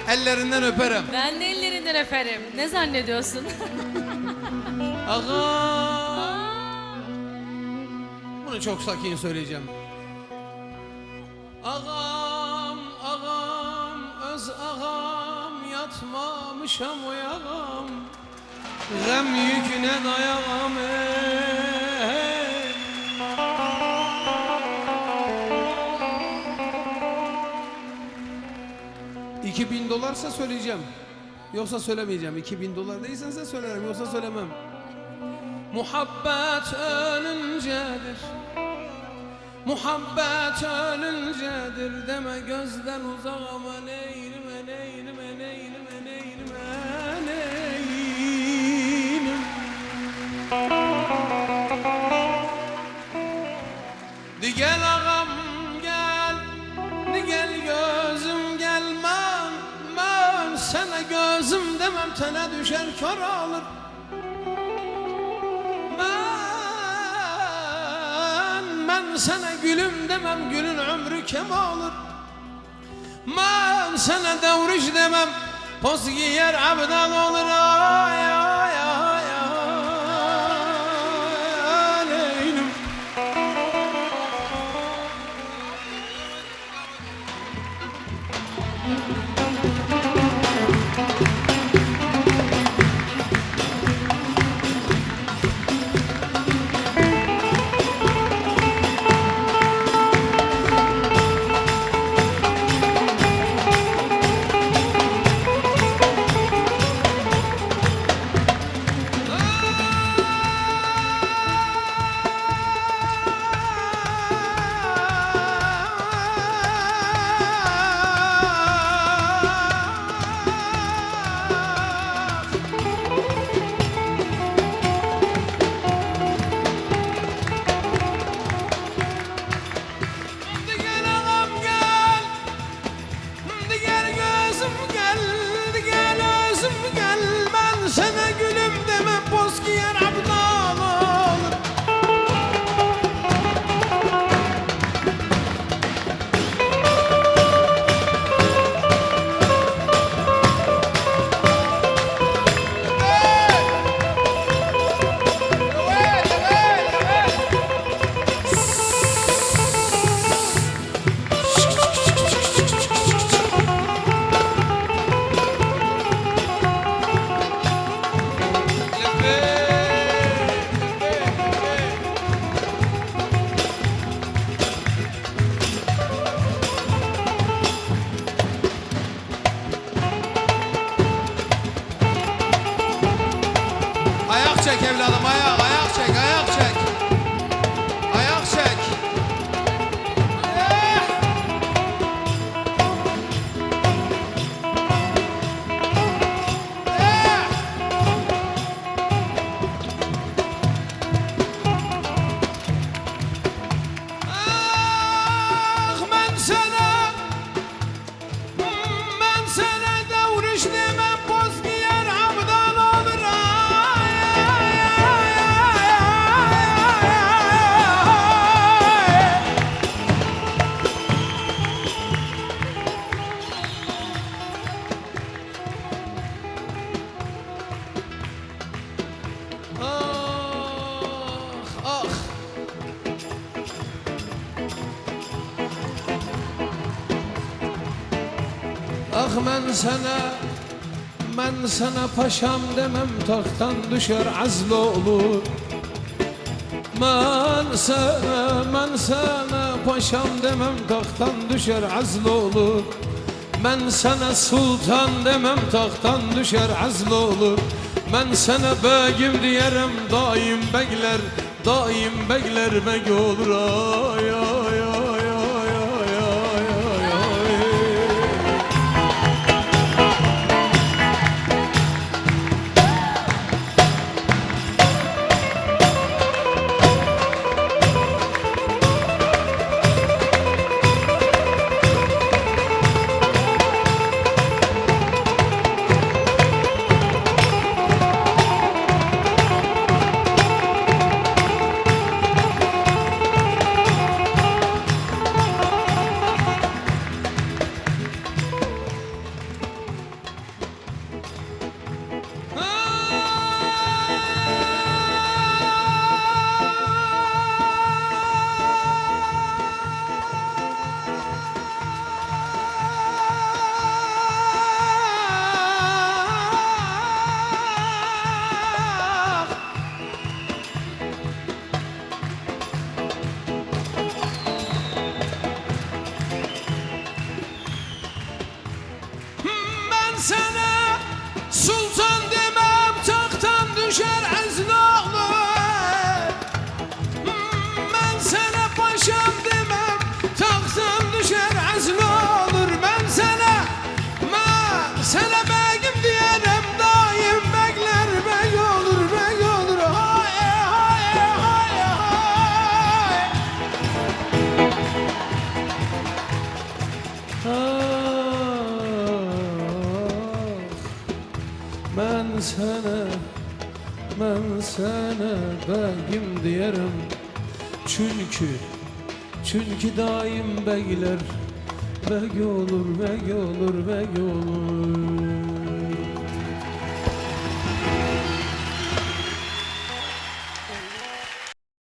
Ellerinden öperim. Ben de ellerinden öperim. Ne zannediyorsun? Ağam. Bunu çok sakin söyleyeceğim. Ağam, ağam, öz ağam, yatmamışam uyağam. Gam yüküne dayağam ey. 2000 dolarsa söyleyeceğim. Yoksa söylemeyeceğim. 2000 dolar değilse söylerim. Yoksa söylemem. Muhabbet ölüncedir. Muhabbet ölüncedir. Deme gözden uzağım. Neylim, neylim, neylim, neylim, neylim. Di gel ağam gel. Di gel gözüm gel. Ben sana gözüm demem. Tene düşer kör alır. Ben sana gülüm demem, gülün ömrü kem olur. Ben sana devriş demem, poz giyer abdan olur. Ay ay ay ay leylim. Ayak çek evladım, ayak çek, ayak çek. Ayak çek. Ah ben sana devriş demem, poz giyer abdan olur. Ah ben sana paşam demem, tahttan düşer azl olur. Ben sana paşam demem, tahttan düşer azl olur. Ben sana sultan demem, tahttan düşer azl olur. Ben sana begim diyerim, daim begler beg olur. Ay ay ay. sana sultan demem, taxtdan düşer əzl olur. Ben sana paşam demem, taxtdan düşer əzl olur. Ben sana begim diyerem, daim begler beg olur, beg olur. Hay hay hay hay. Ben sana begim diyerim. Çünkü daim begler beg olur, beg olur, beg olur.